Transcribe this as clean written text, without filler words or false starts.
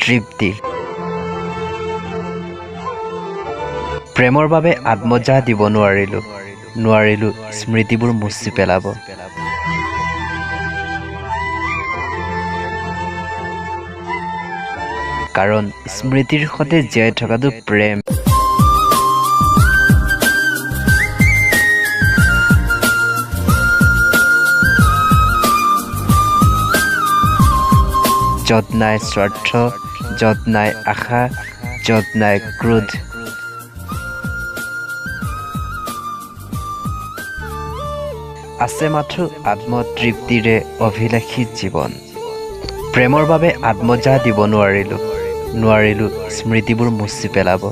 তৃপ্তি। প্ৰেমৰ বাবে আত্মজা দিব নোৱাৰিলো স্মৃতিবোৰ মুছি পেলাব। কাৰণ স্মৃতিৰ সৈতে জীয়াই থকাটো প্ৰেম। য'ত নাই স্বাৰ্থ, য'ত নাই আশা, য'ত নাই ক্ৰোধ। আছে মাথো আত্মতৃপ্তিৰে অভিলাষী জীৱন। প্ৰেমৰ বাবে আত্মজা দিব নোৱাৰিলো স্মৃতিবোৰ মুছি পেলাব।